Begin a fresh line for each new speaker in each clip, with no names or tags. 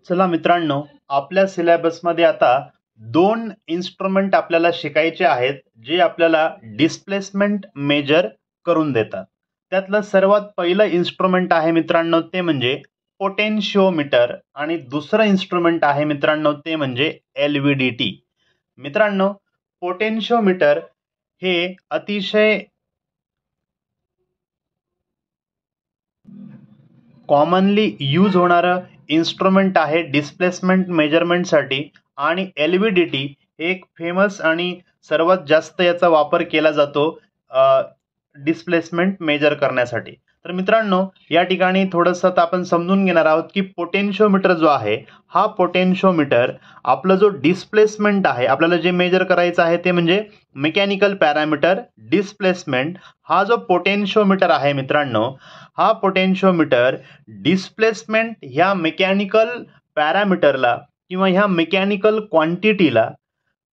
चला मित्रांनो, आपल्या सिलेबसमध्ये आता दोन इन्स्ट्रुमेंट आपल्याला शिकायचे आहेत जे आपल्याला डिस्प्लेसमेंट मेजर करून देतात. त्यातलं सर्वात पहिलं इन्स्ट्रुमेंट आहे मित्रांनो ते म्हणजे पोटेन्शिओमीटर आणि दुसरं इन्स्ट्रुमेंट आहे मित्रांनो ते म्हणजे LVDT. मित्रांनो, पोटेन्शिओमीटर हे अतिशय कॉमनली यूज होणारं इन्स्ट्रुमेंट आहे डिस्प्लेसमेंट मेजरमेंटसाठी आणि LVDT हे एक फेमस आणि सर्वात जास्त याचा वापर केला जातो डिस्प्लेसमेंट मेजर करण्यासाठी. तर मित्रांनो, या ठिकाणी थोडंसं आपण समजून घेणार आहोत की पोटेन्शिओमीटर जो आहे हा पोटेन्शिओमीटर आपलं जो डिस्प्लेसमेंट आहे आपल्याला जे मेजर करायचं आहे ते म्हणजे मेकॅनिकल पॅरामीटर डिस्प्लेसमेंट. हा जो पोटेन्शिओमीटर आहे मित्रांनो, हा पोटेन्शिओमीटर डिस्प्लेसमेंट ह्या मेकॅनिकल पॅरामीटरला किंवा ह्या मेकॅनिकल क्वांटिटीला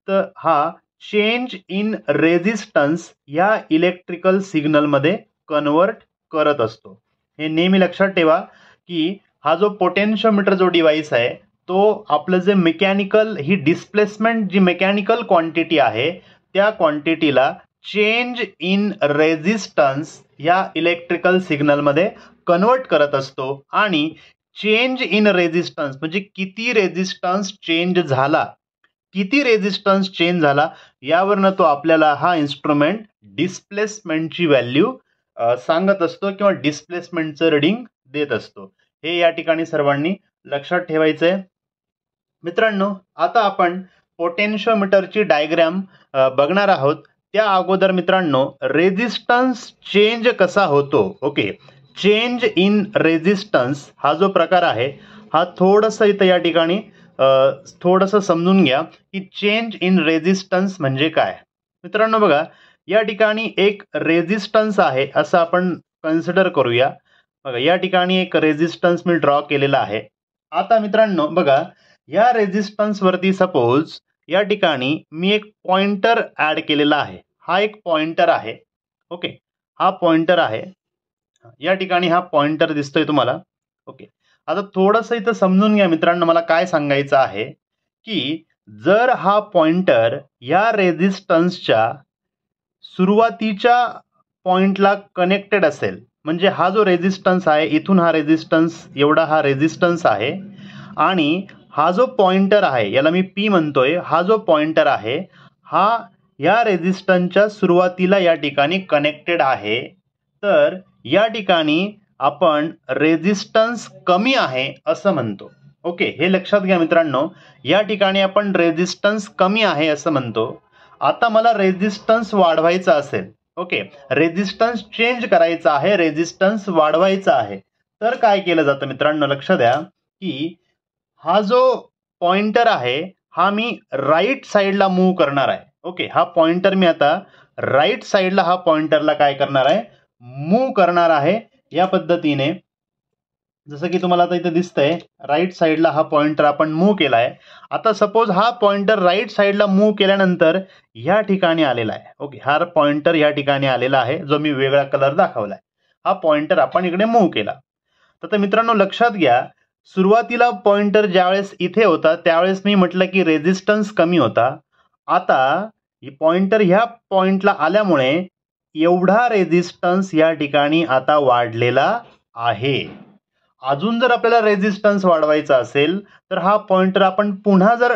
तर हा चेंज इन रेझिस्टन्स या इलेक्ट्रिकल सिग्नलमध्ये कन्वर्ट करत असतो. हे नेहमी लक्षात ठेवा की हा जो पोटेन्शिओमीटर जो डिव्हाइस आहे तो आपलं जे मेकॅनिकल ही डिस्प्लेसमेंट जी मेकॅनिकल क्वांटिटी आहे त्या क्वांटिटीला चेंज इन रेझिस्टन्स या इलेक्ट्रिकल सिग्नलमध्ये कन्वर्ट करत असतो. आणि चेंज इन रेझिस्टन्स म्हणजे किती रेझिस्टन्स चेंज झाला, किती रेझिस्टन्स चेंज झाला यावरनं तो आपल्याला हा इन्स्ट्रुमेंट डिस्प्लेसमेंटची व्हॅल्यू सांगत असतो किंवा डिस्प्लेसमेंटचं रीडिंग देत असतो. हे या ठिकाणी सर्वांनी लक्षात ठेवायचं आहे. मित्रांनो, आता आपण पोटेन्शिओमीटरची डायग्राम बघणार आहोत. त्या अगोदर मित्रांनो, रेझिस्टन्स चेंज कसा होतो, ओके, चेंज इन रेझिस्टन्स हा जो प्रकार आहे हा थोडंसं इथं या ठिकाणी थोडंसं समजून घ्या की चेंज इन रेझिस्टन्स म्हणजे काय. मित्रांनो बघा, या ठिकाणी एक रेझिस्टन्स आहे असं आपण कन्सिडर करूया. बघा, या ठिकाणी एक रेझिस्टन्स मी ड्रॉ केलेला आहे. आता मित्रांनो बघा, या रेझिस्टन्स वरती सपोज या ठिकाणी मी एक पॉइंटर ऍड केलेला आहे. हा एक पॉइंटर आहे, ओके, हा पॉइंटर आहे. या ठिकाणी हा पॉइंटर दिसतोय तुम्हाला, ओके. आता थोडंसं इथं समजून घ्या मित्रांनो, मला काय सांगायचं आहे की जर हा पॉइंटर या रेझिस्टन्सच्या सुरुवातीच्या पॉइंटला कनेक्टेड असेल, म्हणजे हा जो रेझिस्टन्स आहे इथून हा रेझिस्टन्स एवढा हा रेझिस्टन्स आहे आणि हा जो पॉइंटर आहे याला मी P म्हणतोय, हा जो पॉइंटर आहे हा या रेझिस्टन्सच्या सुरुवातीला या ठिकाणी कनेक्टेड आहे, तर या ठिकाणी आपण रेझिस्टन्स कमी आहे असं म्हणतो. ओके, हे लक्षात घ्या मित्रांनो, या ठिकाणी आपण रेझिस्टन्स कमी आहे असं म्हणतो. आता मला रेझिस्टन्स वाढवायचा असेल, ओके, रेझिस्टन्स चेंज करायचा आहे, रेझिस्टन्स वाढवायचा आहे, तर काय केलं जातं मित्रांनो, लक्ष द्या की हा जो पॉइंटर आहे हा मी राईट साईडला मूव्ह करणार आहे. ओके, हा पॉइंटर मी आता राईट साईडला हा पॉइंटरला काय करणार आहे, मूव्ह करणार आहे. या पद्धतीने जसं की तुम्हाला आता इथे दिसतंय राईट साईडला हा पॉइंटर आपण मूव्ह केलाय. आता सपोज हा पॉइंटर राईट साईडला मूव्ह केल्यानंतर या ठिकाणी आलेला आहे. ओके, हा पॉइंटर या ठिकाणी आलेला आहे जो मी वेगळा कलर दाखवलाय. हा पॉइंटर आपण इकडे मूव्ह केला. तर मित्रांनो लक्षात घ्या, सुरुवातीला पॉइंटर ज्यावेळेस इथे होता त्यावेळेस मी म्हटलं की रेझिस्टन्स कमी होता. आता पॉइंटर ह्या पॉइंटला आल्यामुळे एवढा रेझिस्टन्स या ठिकाणी आता वाढलेला आहे. अजून जर आपल्याला रेझिस्टन्स वाढवायचा असेल तर हा पॉइंटर आपण पुन्हा जर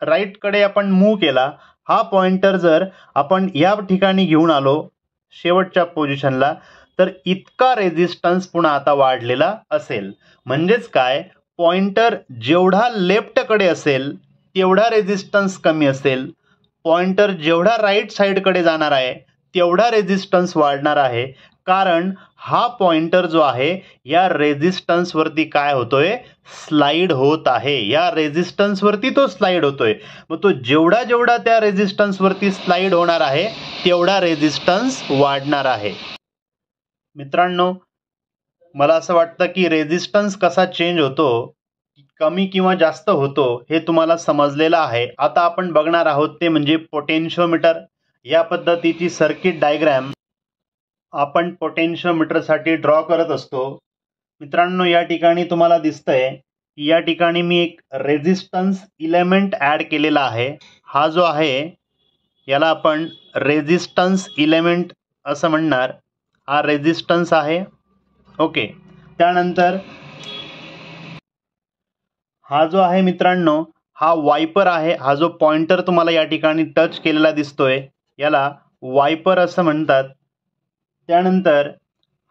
राईट कडे आपण मूव्ह केला, हा पॉइंटर जर आपण या ठिकाणी घेऊन आलो शेवटच्या पोझिशनला, तर इतका रेझिस्टन्स पुन्हा आता वाढलेला असेल. म्हणजेच काय, पॉइंटर जेवढा लेफ्ट कडे असेल तेवढा रेझिस्टन्स कमी असेल, पॉइंटर जेवढा राईट साइड कडे जाणार आहे तेवढा रेझिस्टन्स वाढणार आहे. कारण हा पॉइंटर जो आहे या रेझिस्टन्स वरती काय होतोय, स्लाइड होत आहे. या रेझिस्टन्स वरती तो स्लाइड होतोय. मग तो जेवढा जेवढा त्या रेझिस्टन्स वरती स्लाइड होणार आहे तेवढा रेझिस्टन्स वाढणार आहे. मित्रांनो, मला असं वाटतं की रेझिस्टन्स कसा चेंज होतो, कमी किंवा जास्त होतो हे तुम्हाला समजलेलं आहे. आता आपण बघणार आहोत ते म्हणजे पोटेन्शिओमीटर. या पद्धतीची सर्किट डायग्राम आपण पोटेन्शिओमीटर साठी ड्रॉ करत असतो. मित्रांनो, या ठिकाणी तुम्हाला दिसतंय या ठिकाणी मी एक रेझिस्टन्स इलेमेंट ॲड केलेला आहे. हा जो आहे याला आपण रेझिस्टन्स इलेमेंट असं म्हणणार. हा रेझिस्टन्स आहे. ओके. त्यानंतर हा जो आहे मित्रांनो हा वायपर आहे. हा जो पॉइंटर तुम्हाला या ठिकाणी टच केलेला दिसतोय याला वायपर असं म्हणतात. त्यानंतर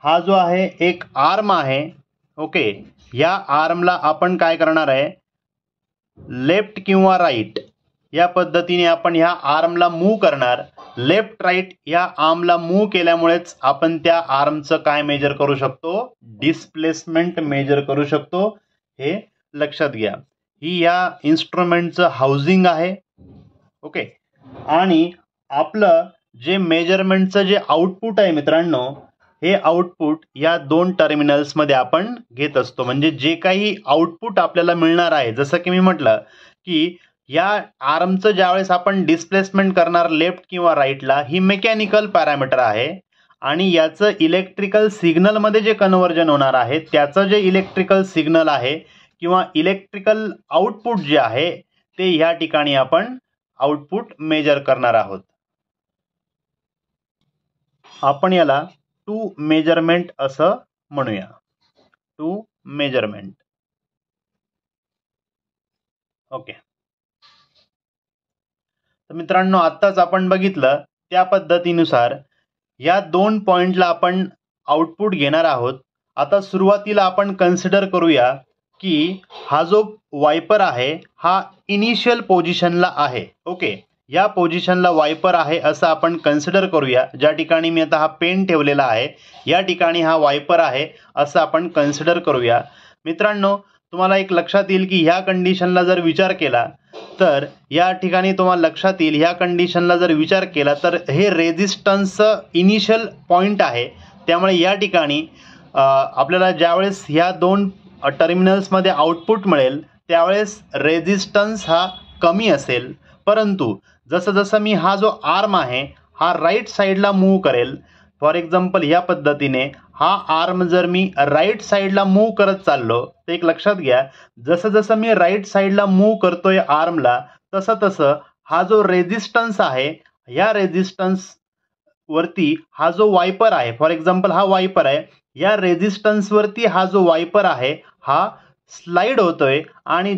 हा जो आहे एक आर्म आहे. ओके. या आर्मला आपण काय करणार आहे, लेफ्ट किंवा राईट या पद्धतीने आपण ह्या आर्मला मूव्ह करणार. लेफ्ट राईट या आर्मला मूव्ह केल्यामुळेच आपण त्या आर्मचं काय मेजर करू शकतो, डिस्प्लेसमेंट मेजर करू शकतो. हे लक्षात घ्या. ही या इन्स्ट्रुमेंटचं हाऊसिंग आहे. ओके. आणि आपलं जे मेजरमेंटचं जे आउटपुट आहे मित्रांनो, हे आउटपुट या दोन टर्मिनल्समध्ये आपण घेत असतो. म्हणजे जे काही आउटपुट आपल्याला मिळणार आहे, जसं की मी म्हटलं की या आर्मचं ज्यावेळेस आपण डिस्प्लेसमेंट करणार लेफ्ट किंवा राईटला, ही मेकॅनिकल पॅरामीटर आहे. आणि याचं इलेक्ट्रिकल सिग्नलमध्ये जे कन्व्हर्जन होणार आहे त्याचं जे इलेक्ट्रिकल सिग्नल आहे किंवा इलेक्ट्रिकल आउटपुट जे आहे ते या ठिकाणी आपण आउटपुट मेजर करणार आहोत. आपण याला टू मेजरमेंट असं म्हणूया. Two measurement. ओके. तर मित्रांनो आत्ताच आपण बघितलं त्या पद्धतीनुसार या दोन पॉइंटला आपण आउटपुट घेणार आहोत. आता सुरुवातीला आपण कन्सिडर करूया की हा जो वायपर आहे हा इनिशियल पोझिशनला आहे. ओके. या पोझिशनला वायपर आहे असं आपण कन्सिडर करूया. ज्या ठिकाणी मी आता हा पेन ठेवलेला आहे या ठिकाणी हा वायपर आहे असं आपण कन्सिडर करूया. मित्रांनो तुम्हाला एक लक्षात येईल की ह्या कंडिशनला जर विचार केला तर या ठिकाणी तुम्हाला लक्षात येईल ह्या कंडिशनला जर विचार केला तर हे रेझिस्टन्सचं इनिशियल पॉईंट आहे. त्यामुळे या ठिकाणी आपल्याला ज्यावेळेस ह्या दोन टर्मिनल्समध्ये आउटपुट मिळेल त्यावेळेस रेझिस्टन्स हा कमी असेल. परंतु जसं जसं मी हा जो आर्म आहे हा राईट साईडला मूव्ह करेल, फॉर एक्झाम्पल ह्या पद्धतीने हा आर्म जर मी राईट साईडला मूव्ह करत चाललो तर एक लक्षात घ्या, जसं जसं मी राईट साईडला मूव्ह करतोय आर्मला तसं तसं हा जो रेझिस्टन्स आहे या रेझिस्टन्स वरती हा जो वायपर आहे, फॉर एक्झाम्पल हा वायपर आहे, या रेझिस्टन्स वरती हा जो वायपर आहे हा स्लाइड होतोय. आणि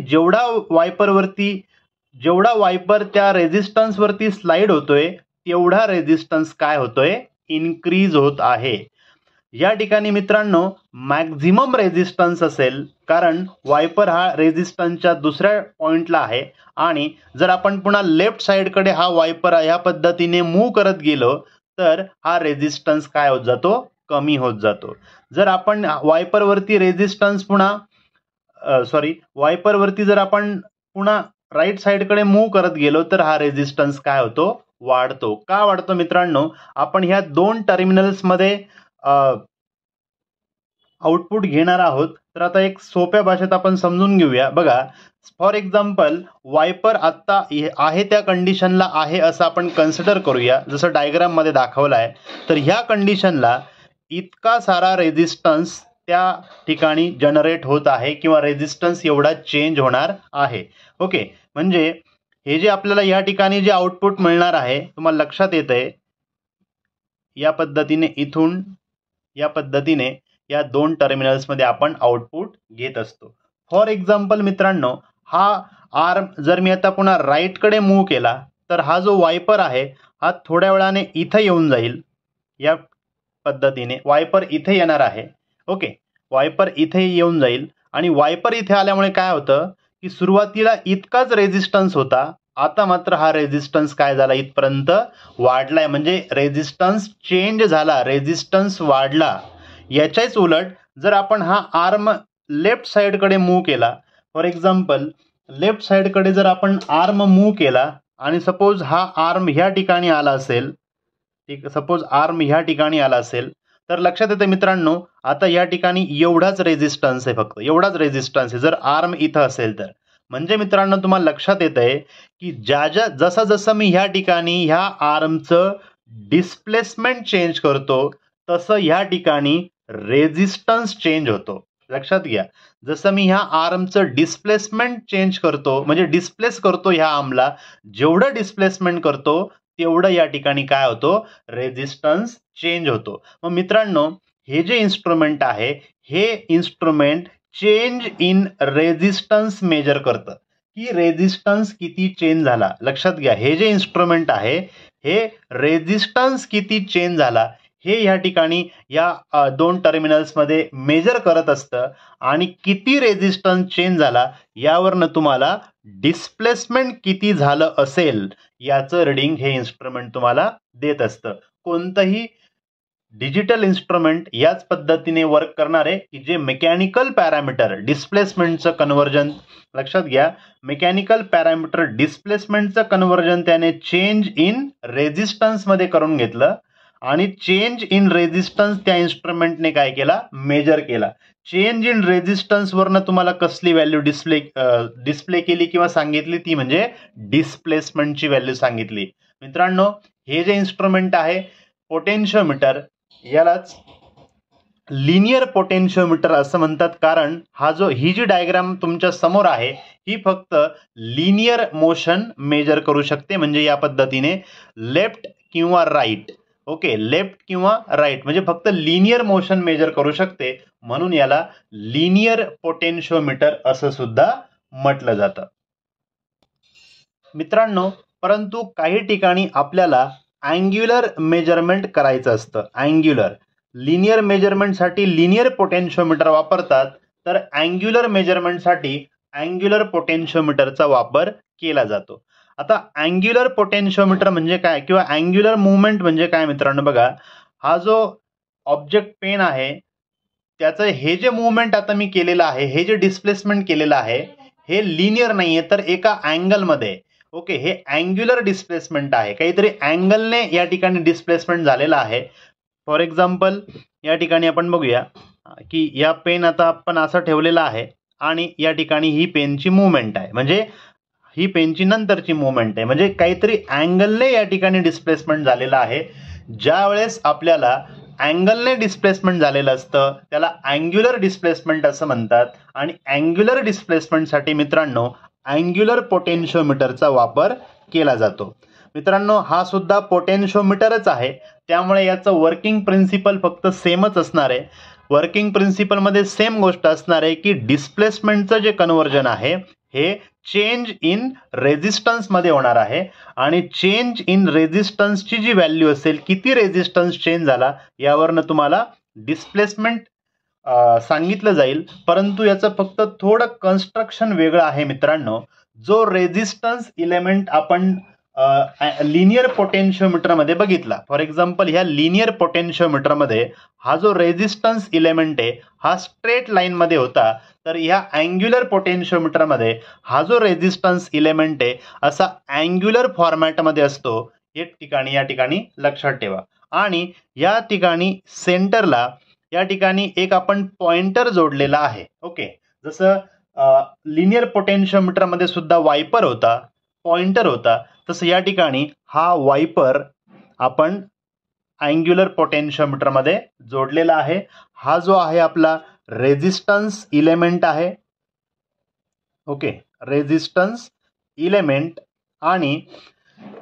जेवढा वायपर त्या रेझिस्टन्स वरती स्लाइड होतोय तेवढा रेझिस्टन्स काय होतोय, इन्क्रीज होत आहे. या ठिकाणी मित्रांनो मॅक्झिमम रेझिस्टन्स असेल कारण वायपर हा रेझिस्टन्सच्या दुसऱ्या पॉइंटला आहे. आणि जर आपण पुन्हा लेफ्ट साईडकडे हा वायपर ह्या पद्धतीने मूव्ह करत गेलो तर हा रेझिस्टन्स काय होत जातो, कमी होत जातो. जर आपण वायपरवरती रेझिस्टन्स वायपरवरती जर आपण पुन्हा राईट साईडकडे मूव्ह करत गेलो तर हा रेझिस्टन्स काय होतो, वाढतो. का वाढतो मित्रांनो, आपण ह्या दोन टर्मिनल्समध्ये आउटपुट घेणार आहोत. तर आता एक सोप्या भाषेत आपण समजून घेऊया. बघा, फॉर एक्झाम्पल वायपर आत्ता आहे त्या कंडिशनला आहे असं आपण कन्सिडर करूया, जसं डायग्राम मध्ये दाखवलं आहे. तर ह्या कंडिशनला इतका सारा रेझिस्टन्स त्या ठिकाणी जनरेट होत आहे किंवा रेझिस्टन्स एवढा चेंज होणार आहे. ओके. म्हणजे हे जे आपल्याला या ठिकाणी जे आउटपुट मिळणार आहे तुम्हाला लक्षात येतंय, या पद्धतीने इथून या पद्धतीने या दोन टर्मिनल्समध्ये आपण आउटपुट घेत असतो. फॉर एक्झाम्पल मित्रांनो हा आर्म जर मी आता पुन्हा राईटकडे मूव्ह केला तर हा जो वायपर आहे हा थोड्या वेळाने इथं येऊन जाईल. या पद्धतीने वायपर इथे येणार आहे. ओके. वायपर इथे येऊन जाईल आणि वायपर इथे आल्यामुळे काय होतं की सुरुवातीला इतकाच रेझिस्टन्स होता, आता मात्र हा रेझिस्टन्स काय झाला, इथपर्यंत वाढलाय. म्हणजे रेझिस्टन्स चेंज झाला, रेझिस्टन्स वाढला. याच्याच उलट जर आपण हा आर्म लेफ्ट साईडकडे मूव्ह केला, फॉर एक्झाम्पल लेफ्ट साईडकडे जर आपण आर्म मूव्ह केला आणि सपोज हा आर्म ह्या ठिकाणी आला असेल, ठीक, सपोज आर्म ह्या ठिकाणी आला असेल तर लक्षात येते मित्रांनो आता या ठिकाणी एवढाच रेझिस्टन्स आहे, फक्त एवढाच रेझिस्टन्स आहे जर आर्म इथं असेल तर. म्हणजे मित्रांनो तुम्हाला लक्षात येत आहे की जसं जसं मी ह्या ठिकाणी ह्या आर्मचं डिस्प्लेसमेंट चेंज करतो तसं ह्या ठिकाणी रेझिस्टन्स चेंज होतो. लक्षात घ्या, जसं मी ह्या आर्मचं डिस्प्लेसमेंट चेंज करतो म्हणजे डिस्प्लेस करतो ह्या आर्मला, जेवढं डिस्प्लेसमेंट करतो तेवढं या ठिकाणी काय होतो, रेझिस्टन्स चेंज होतो. मग मित्रांनो, हे जे इन्स्ट्रुमेंट आहे हे instrument change in resistance measure करतं की रेझिस्टन्स किती चेंज झाला. लक्षात घ्या, हे जे इन्स्ट्रुमेंट आहे हे रेझिस्टन्स किती चेंज झाला हे या ठिकाणी या दोन टर्मिनल्समध्ये मेजर करत असतं आणि किती रेझिस्टन्स चेंज झाला यावरनं तुम्हाला डिस्प्लेसमेंट किती झालं असेल याचं रीडिंग हे इन्स्ट्रुमेंट तुम्हाला देत असतं. कोणतंही डिजिटल इन्स्ट्रुमेंट याच पद्धतीने वर्क करणार आहे की जे मेकॅनिकल पॅरामीटर डिस्प्लेसमेंटचं कन्व्हर्जन, लक्षात घ्या, मेकॅनिकल पॅरामीटर डिस्प्लेसमेंटचं कन्व्हर्जन त्याने चेंज इन रेझिस्टन्स मध्ये करून घेतलं आणि चेंज इन रेझिस्टन्स त्या इन्स्ट्रुमेंटने काय केला, मेजर केला. चेंज इन रेझिस्टन्स वरनं तुम्हाला कसली व्हॅल्यू डिस्प्ले केली किंवा सांगितली, ती म्हणजे डिस्प्लेसमेंटची व्हॅल्यू सांगितली. मित्रांनो, हे जे इन्स्ट्रुमेंट आहे पोटेन्शिओमीटर, यालाच लिनियर पोटेन्शिओमीटर असं म्हणतात, कारण ही जी डायग्राम तुमच्या समोर आहे ही फक्त लिनियर मोशन मेजर करू शकते. म्हणजे या पद्धतीने लेफ्ट किंवा राईट, ओके, लेफ्ट किंवा राईट म्हणजे फक्त लिनियर मोशन मेजर करू शकते, म्हणून याला लिनियर पोटेन्शिओमीटर असं सुद्धा म्हटलं जातं. मित्रांनो, परंतु काही ठिकाणी आपल्याला अँग्युलर मेजरमेंट करायचं असतं. अँग्युलर, लिनियर मेजरमेंटसाठी लिनियर पोटेन्शिओमीटर वापरतात, तर अँग्युलर मेजरमेंटसाठी अँग्युलर पोटेन्शिओमीटरचा वापर केला जातो. आता अँग्युलर पोटेन्शिओमीटर म्हणजे काय किंवा अँग्युलर मुवमेंट म्हणजे काय मित्रांनो, बघा, हा जो ऑब्जेक्ट पेन आहे त्याचं हे जे मुवमेंट आता मी केलेलं आहे, हे जे डिस्प्लेसमेंट केलेलं आहे हे लिनियर नाहीये, तर एका अँगलमध्ये, ओके, हे अँग्युलर डिस्प्लेसमेंट आहे, काहीतरी अँगलने या ठिकाणी डिस्प्लेसमेंट झालेलं आहे. फॉर एक्झाम्पल या ठिकाणी आपण बघूया की या पेन आता आपण असा ठेवलेला आहे आणि या ठिकाणी ही पेनची मुवमेंट आहे, म्हणजे ही पेनची नंतरची मुवमेंट आहे, म्हणजे काहीतरी अँगलने या ठिकाणी डिस्प्लेसमेंट झालेलं आहे. ज्या वेळेस आपल्याला अँगलने डिस्प्लेसमेंट झालेलं असतं त्याला अँग्युलर डिस्प्लेसमेंट असं म्हणतात. आणि अँग्युलर डिस्प्लेसमेंटसाठी मित्रांनो अँग्युलर पोटेन्शिओमीटरचा वापर केला जातो. मित्रांनो, हा सुद्धा पोटेन्शिओमीटरच आहे, त्यामुळे याचं वर्किंग प्रिन्सिपल फक्त सेमच असणार आहे. वर्किंग प्रिन्सिपलमध्ये सेम गोष्ट असणार आहे की डिस्प्लेसमेंटचं जे कन्व्हर्जन आहे हे चेंज इन रेझिस्टन्स मध्ये होणार आहे आणि चेंज इन रेझिस्टन्सची जी व्हॅल्यू असेल, किती रेझिस्टन्स चेंज झाला यावरनं तुम्हाला डिस्प्लेसमेंट सांगितलं जाईल. परंतु याचं फक्त थोडं कन्स्ट्रक्शन वेगळं आहे मित्रांनो. जो रेझिस्टन्स इलेमेंट आपण लिनियर पोटेन्शिओमीटर मध्ये बघितला, फॉर एक्झाम्पल ह्या लिनियर पोटेन्शिओमीटर मध्ये हा जो रेझिस्टन्स इलेमेंट आहे हा स्ट्रेट लाईन मध्ये होता, तर ह्या अँग्युलर पोटेन्शिओमीटर मध्ये हा जो रेझिस्टन्स इलेमेंट आहे असा अँग्युलर फॉर्मॅटमध्ये असतो. एक ठिकाणी या ठिकाणी लक्षात ठेवा. आणि या ठिकाणी सेंटरला या ठिकाणी एक आपण पॉइंटर जोडलेला आहे, ओके, जसं लिनियर पोटेन्शिओमीटर मध्ये सुद्धा वायपर होता, पॉइंटर होता, तसं या ठिकाणी हा वायपर आपण अँग्युलर पोटेन्शिओमीटर मध्ये जोडलेला आहे. हा जो आहे आपला रेझिस्टन्स इलेमेंट आहे, ओके, रेझिस्टन्स इलेमेंट. आणि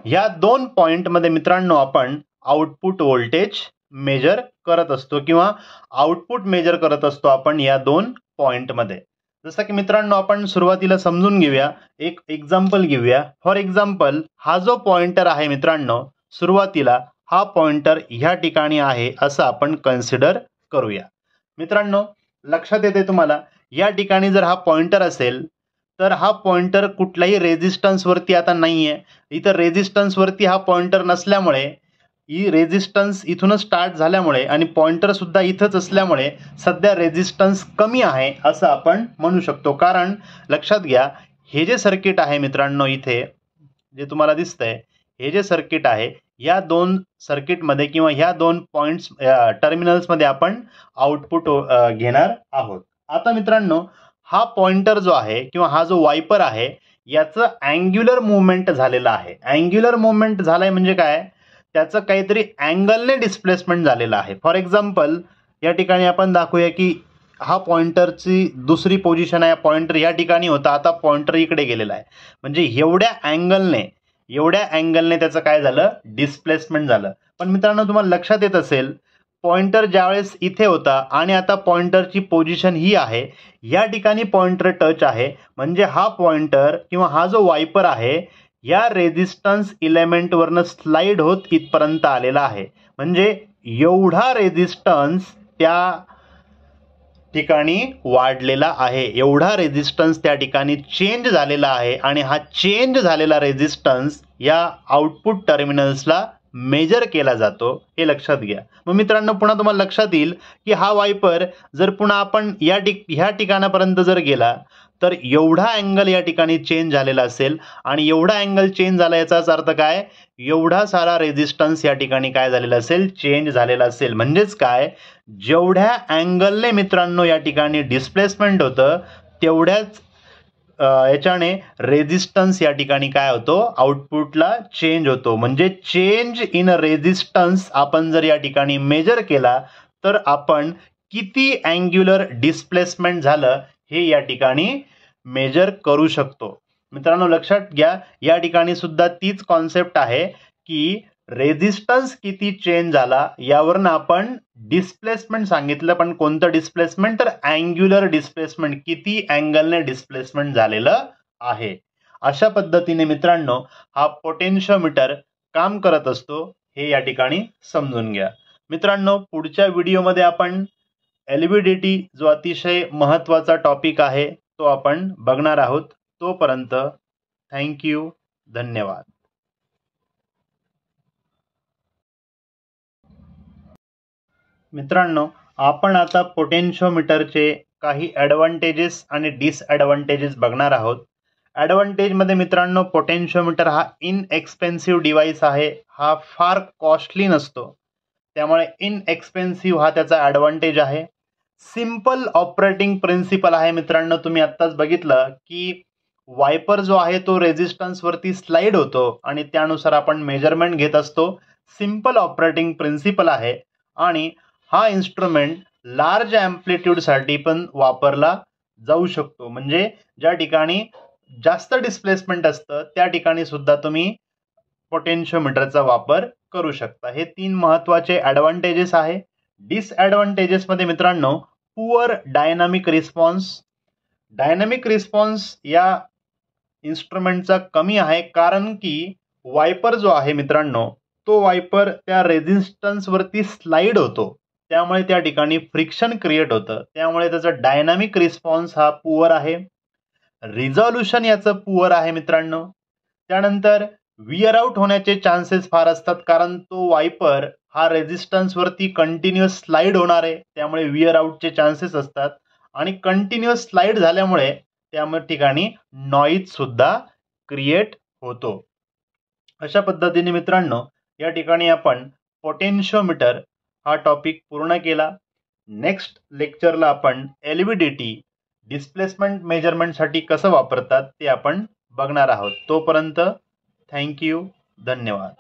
या दोन पॉइंट मध्ये मित्रांनो आपण आउटपुट व्होल्टेज मेजर करत असतो किंवा आउटपुट मेजर करत असतो आपण या दोन पॉइंट मध्ये. जसं की मित्रांनो आपण सुरुवातीला समजून घेऊया, एक एक्झाम्पल घेऊया. फॉर एक्झाम्पल हा जो पॉइंटर आहे मित्रांनो, सुरुवातीला हा पॉइंटर ह्या ठिकाणी आहे असं आपण कन्सिडर करूया. मित्रांनो लक्षात येते तुम्हाला, या ठिकाणी जर हा पॉइंटर असेल तर हा पॉइंटर कुठल्याही रेझिस्टन्स वरती आता नाहीये. इथं रेझिस्टन्स वरती हा पॉइंटर नसल्यामुळे, ही रेझिस्टन्स इथूनच स्टार्ट झाल्यामुळे आणि पॉइंटर सुद्धा इथंच असल्यामुळे सध्या रेझिस्टन्स कमी आहे असं आपण म्हणू शकतो. कारण लक्षात घ्या, हे जे सर्किट आहे मित्रांनो, इथे जे तुम्हाला दिसतंय हे जे सर्किट आहे या दोन सर्किटमध्ये किंवा ह्या दोन पॉइंट्स टर्मिनल्समध्ये आपण आउटपुट घेणार आहोत. आता मित्रांनो हा पॉइंटर जो आहे किंवा हा जो वायपर आहे याचं अँग्युलर मुवमेंट झालेलं आहे. अँग्युलर मुवमेंट झालंय म्हणजे काय, त्याचं काहीतरी अँगलने डिस्प्लेसमेंट झालेलं आहे. फॉर एक्झाम्पल या ठिकाणी आपण दाखवूया की हा पॉइंटरची दुसरी पोझिशन आहे, पॉइंटर या ठिकाणी होता, आता पॉइंटर इकडे गेलेला आहे. म्हणजे एवढ्या अँगलने त्याचं काय झालं, डिस्प्लेसमेंट झालं. पण मित्रांनो तुम्हाला लक्षात येत असेल, पॉइंटर ज्यावेळेस इथे होता आणि आता पॉइंटरची पोझिशन ही आहे, या ठिकाणी पॉइंटर टच आहे, म्हणजे हा पॉइंटर किंवा हा जो वायपर आहे या रेझिस्टन्स इलेमेंटवरनं स्लाइड होत इथपर्यंत आलेला आहे. म्हणजे एवढा रेझिस्टन्स त्या ठिकाणी वाढलेला आहे, एवढा रेझिस्टन्स त्या ठिकाणी चेंज झालेला आहे आणि हा चेंज झालेला रेझिस्टन्स या आउटपुट टर्मिनल्सला मेजर केला जातो, हे लक्षात घ्या. मग मित्रांनो पुन्हा तुम्हाला लक्षात येईल की हा वायपर जर पुन्हा आपण ह्या ठिकाणापर्यंत जर गेला तर एवढा अँगल या ठिकाणी चेंज झालेला असेल आणि एवढा अँगल चेंज झाला याचाच अर्थ काय, एवढा सारा रेझिस्टन्स या ठिकाणी काय झालेला असेल, चेंज झालेला असेल. म्हणजेच काय, जेवढ्या अँगलने मित्रांनो या ठिकाणी डिस्प्लेसमेंट होतं तेवढ्याच याच्याने रेझिस्टन्स या ठिकाणी काय होतो, आउटपुटला चेंज होतो. म्हणजे चेंज इन रेझिस्टन्स आपण जर या ठिकाणी मेजर केला तर आपण किती अँग्युलर डिस्प्लेसमेंट झालं हे या ठिकाणी मेजर करू शकतो. मित्रांनो लक्षात घ्या, या ठिकाणी सुद्धा तीच कॉन्सेप्ट आहे की रेझिस्टन्स किती चेंज झाला यावरून आपण डिस्प्लेसमेंट सांगितलं. पण कोणतं डिस्प्लेसमेंट, तर अँग्युलर डिस्प्लेसमेंट, किती अँगलने डिस्प्लेसमेंट झालेलं आहे. अशा पद्धतीने मित्रांनो हा पोटेन्शियोमीटर काम करत असतो, हे या ठिकाणी समजून घ्या. मित्रांनो पुढच्या व्हिडिओमध्ये आपण एलव्हीडीटी जो अतिशय महत्त्वाचा टॉपिक आहे तो आपण बघणार आहोत. तोपर्यंत थँक्यू, धन्यवाद. मित्रांनो आपण आता पोटेन्शियोमीटरचे काही ॲडव्हान्टेजेस आणि डिसॲडव्हान्टेजेस बघणार आहोत. ॲडव्हान्टेजमध्ये मित्रांनो पोटेन्शियोमीटर हा इनएक्सपेन्सिव्ह डिव्हाइस आहे, हा फार कॉस्टली नसतो, त्यामुळे इनएक्सपेन्सिव्ह हा त्याचा ॲडव्हान्टेज आहे. सिंपल ऑपरेटिंग प्रिन्सिपल आहे. मित्रांनो तुम्ही आत्ताच बघितलं की वायपर जो आहे तो रेझिस्टन्सवरती स्लाइड होतो आणि त्यानुसार आपण मेजरमेंट घेत असतो. सिंपल ऑपरेटिंग प्रिन्सिपल आहे आणि हा इन्स्ट्रुमेंट लार्ज ॲम्प्लिट्यूडसाठी पण वापरला जाऊ शकतो. म्हणजे ज्या ठिकाणी जास्त डिस्प्लेसमेंट असतं त्या ठिकाणी सुद्धा तुम्ही पोटेन्शियोमीटरचा वापर करू शकता. हे 3 महत्त्वाचे ॲडव्हान्टेजेस आहे. डिसॲडव्हान्टेजेसमध्ये मित्रांनो पुअर डायनामिक रिस्पॉन्स या इन्स्ट्रुमेंटचा कमी आहे, कारण की वायपर जो आहे मित्रांनो तो वायपर त्या रेझिस्टन्सवरती स्लाइड होतो, त्यामुळे त्या ठिकाणी फ्रिक्शन क्रिएट होतं, त्यामुळे त्याचा डायनामिक रिस्पॉन्स हा पुअर आहे. रिझॉल्युशन याचं पुअर आहे मित्रांनो. त्यानंतर विअर आउट होण्याचे चान्सेस फार असतात, कारण तो वायपर हा रेझिस्टन्सवरती कंटिन्युअस स्लाइड होणार आहे, त्यामुळे विअर आउटचे चान्सेस असतात आणि कंटिन्युअस स्लाइड झाल्यामुळे त्या ठिकाणी नॉईज सुद्धा क्रिएट होतो. अशा पद्धतीने मित्रांनो या ठिकाणी आपण पोटेन्शियोमीटर हा टॉपिक पूर्ण केला. नेक्स्ट लेक्चरला आपण एलव्हीडीटी डिस्प्लेसमेंट मेजरमेंटसाठी कसं वापरतात ते आपण बघणार आहोत. तोपर्यंत थँक्यू, धन्यवाद.